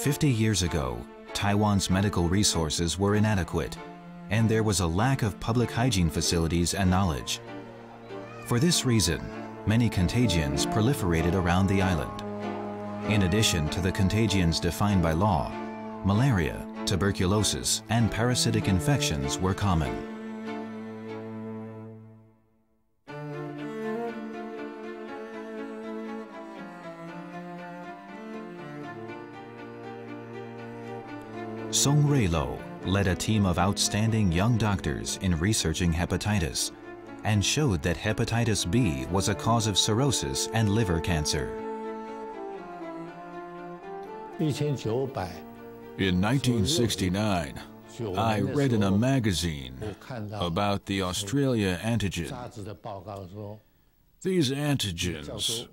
50 years ago, Taiwan's medical resources were inadequate, and there was a lack of public hygiene facilities and knowledge. For this reason, many contagions proliferated around the island. In addition to the contagions defined by law, malaria, tuberculosis, and parasitic infections were common. Song Rui-lo led a team of outstanding young doctors in researching hepatitis and showed that hepatitis B was a cause of cirrhosis and liver cancer. In 1969, I read in a magazine about the Australia antigen. These antigens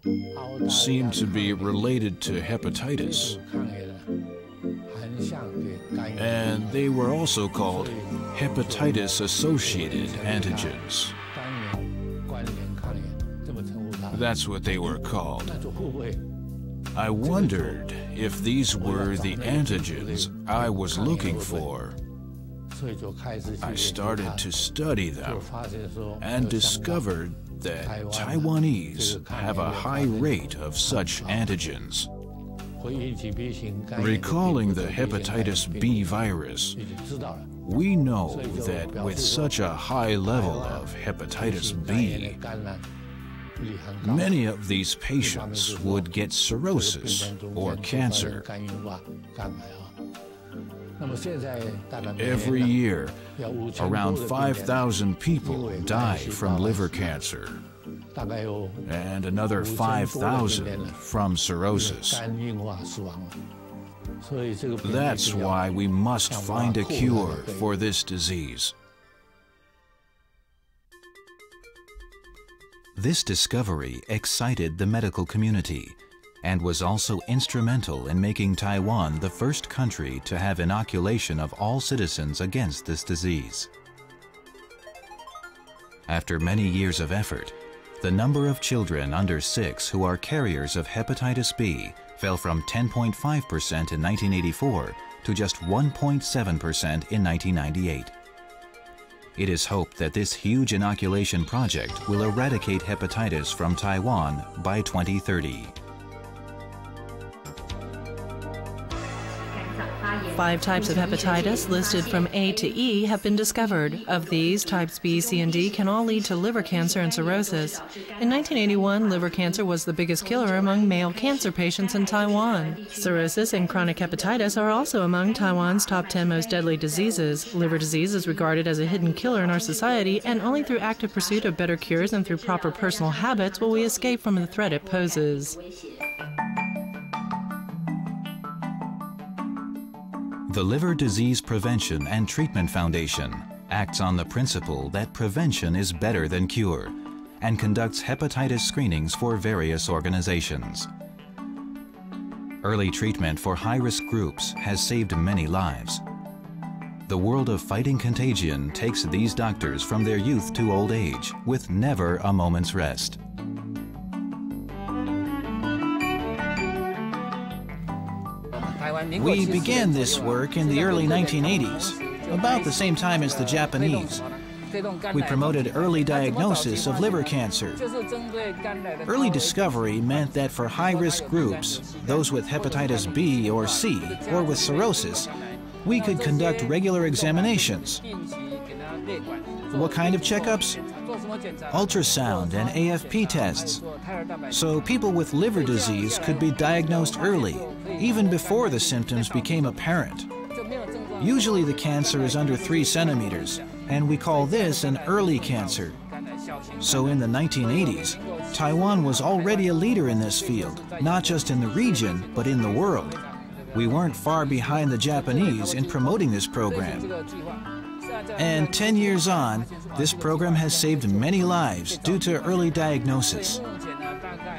seem to be related to hepatitis, and they were also called hepatitis-associated antigens. That's what they were called. I wondered if these were the antigens I was looking for. I started to study them and discovered that Taiwanese have a high rate of such antigens. Recalling the hepatitis B virus, we know that with such a high level of hepatitis B, many of these patients would get cirrhosis or cancer. Every year, around 5,000 people die from liver cancer, and another 5,000 from cirrhosis. That's why we must find a cure for this disease. This discovery excited the medical community and was also instrumental in making Taiwan the first country to have inoculation of all citizens against this disease. After many years of effort, the number of children under 6 who are carriers of hepatitis B fell from 10.5% in 1984 to just 1.7% in 1998. It is hoped that this huge inoculation project will eradicate hepatitis from Taiwan by 2030. 5 types of hepatitis listed from A to E have been discovered. Of these, types B, C, and D can all lead to liver cancer and cirrhosis. In 1981, liver cancer was the biggest killer among male cancer patients in Taiwan. Cirrhosis and chronic hepatitis are also among Taiwan's top 10 most deadly diseases. Liver disease is regarded as a hidden killer in our society, and only through active pursuit of better cures and through proper personal habits will we escape from the threat it poses. The Liver Disease Prevention and Treatment Foundation acts on the principle that prevention is better than cure and conducts hepatitis screenings for various organizations. Early treatment for high-risk groups has saved many lives. The world of fighting contagion takes these doctors from their youth to old age with never a moment's rest. We began this work in the early 1980s, about the same time as the Japanese. We promoted early diagnosis of liver cancer. Early discovery meant that for high-risk groups, those with hepatitis B or C, or with cirrhosis, we could conduct regular examinations. What kind of checkups? Ultrasound and AFP tests. So people with liver disease could be diagnosed early, even before the symptoms became apparent. Usually the cancer is under 3 centimeters, and we call this an early cancer. So in the 1980s, Taiwan was already a leader in this field, not just in the region, but in the world. We weren't far behind the Japanese in promoting this program. And 10 years on, this program has saved many lives due to early diagnosis.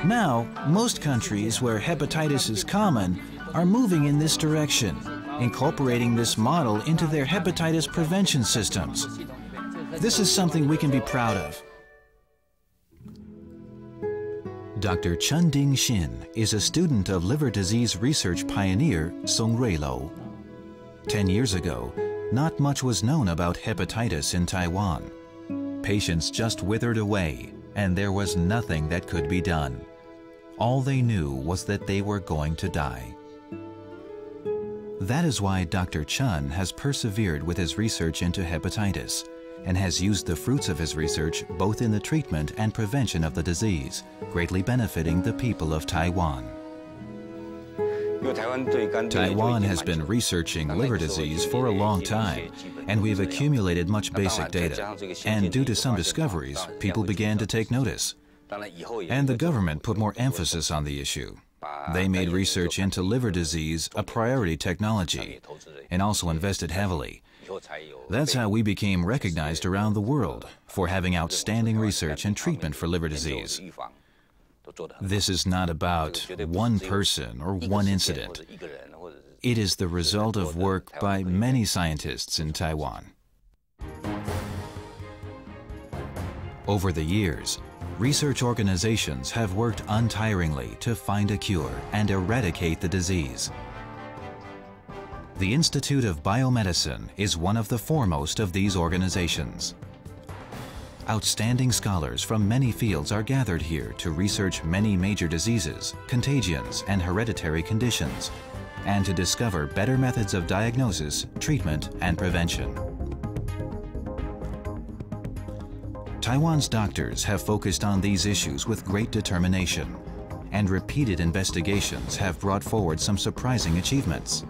Now, most countries where hepatitis is common are moving in this direction, incorporating this model into their hepatitis prevention systems. This is something we can be proud of. Dr. Chen Ding-xin is a student of liver disease research pioneer Song Ruilo. 10 years ago, not much was known about hepatitis in Taiwan. Patients just withered away, and there was nothing that could be done. All they knew was that they were going to die. That is why Dr. Chen has persevered with his research into hepatitis and has used the fruits of his research both in the treatment and prevention of the disease, greatly benefiting the people of Taiwan. Taiwan has been researching liver disease for a long time, and we've accumulated much basic data. And due to some discoveries, people began to take notice. And the government put more emphasis on the issue. They made research into liver disease a priority technology, and also invested heavily. That's how we became recognized around the world for having outstanding research and treatment for liver disease. This is not about one person or one incident. It is the result of work by many scientists in Taiwan. Over the years, research organizations have worked untiringly to find a cure and eradicate the disease. The Institute of Biomedicine is one of the foremost of these organizations. Outstanding scholars from many fields are gathered here to research many major diseases, contagions, and hereditary conditions, and to discover better methods of diagnosis, treatment, and prevention. Taiwan's doctors have focused on these issues with great determination, and repeated investigations have brought forward some surprising achievements.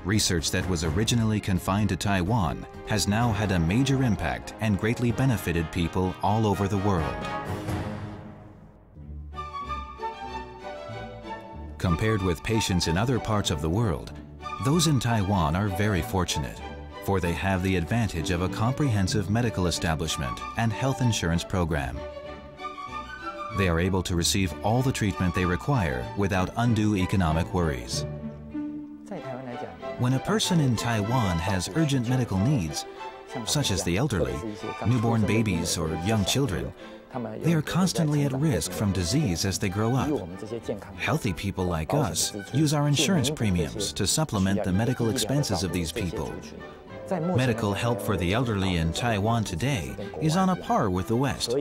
Research that was originally confined to Taiwan has now had a major impact and greatly benefited people all over the world. Compared with patients in other parts of the world, those in Taiwan are very fortunate, for they have the advantage of a comprehensive medical establishment and health insurance program. They are able to receive all the treatment they require without undue economic worries. When a person in Taiwan has urgent medical needs, such as the elderly, newborn babies, or young children, they are constantly at risk from disease as they grow up. Healthy people like us use our insurance premiums to supplement the medical expenses of these people. Medical help for the elderly in Taiwan today is on a par with the West.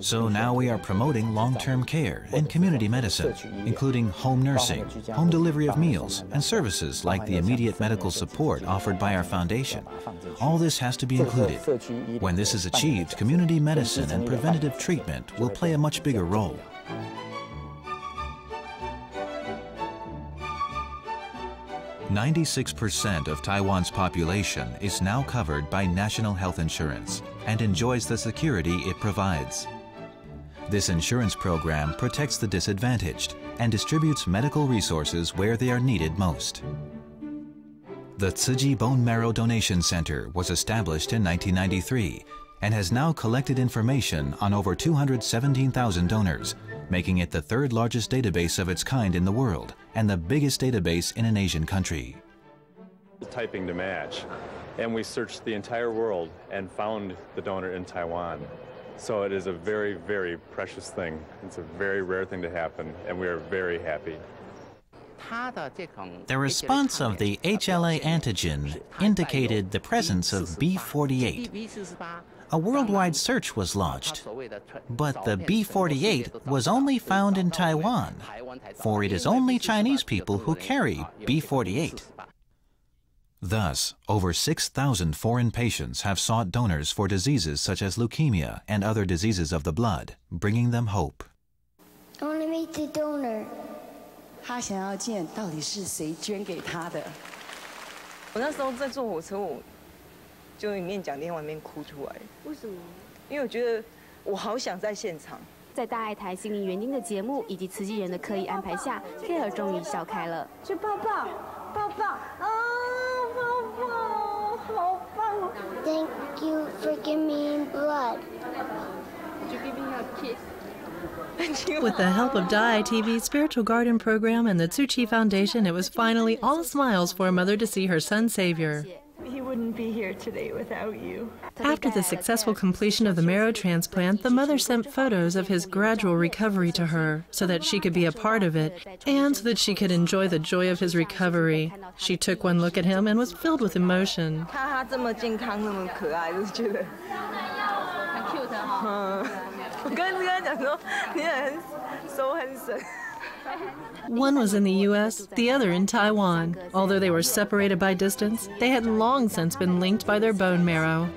So now we are promoting long-term care and community medicine, including home nursing, home delivery of meals, and services like the immediate medical support offered by our foundation. All this has to be included. When this is achieved, community medicine and preventative treatment will play a much bigger role. "96% of Taiwan's population is now covered by national health insurance and enjoys the security it provides. This insurance program protects the disadvantaged and distributes medical resources where they are needed most." The Tsuji Bone Marrow Donation Center was established in 1993 and has now collected information on over 217,000 donors, making it the third largest database of its kind in the world and the biggest database in an Asian country. Typing to match, and we searched the entire world and found the donor in Taiwan. So it is a very, very precious thing. It's a very rare thing to happen, and we are very happy. The response of the HLA antigen indicated the presence of B48. A worldwide search was launched, but the B48 was only found in Taiwan, for it is only Chinese people who carry B48. Thus, over 6,000 foreign patients have sought donors for diseases such as leukemia and other diseases of the blood, bringing them hope. I want to meet the donor. 他想要见到底是谁捐给他的。我那时候在坐火车，我就一面讲电话一面哭出来。为什么？因为我觉得我好想在现场。在大爱台心灵园丁的节目以及慈济人的刻意安排下 ，Claire 终于笑开了。去抱抱，抱抱啊，抱抱，好棒 ！Thank you for giving me blood. Would you give me a kiss? With the help of Dai TV's Spiritual Garden program and the Tzu Chi Foundation, it was finally all smiles for a mother to see her son Savior. He wouldn't be here today without you. After the successful completion of the marrow transplant, the mother sent photos of his gradual recovery to her so that she could be a part of it and so that she could enjoy the joy of his recovery. She took one look at him and was filled with emotion. One was in the U.S., the other in Taiwan. Although they were separated by distance, they had long since been linked by their bone marrow.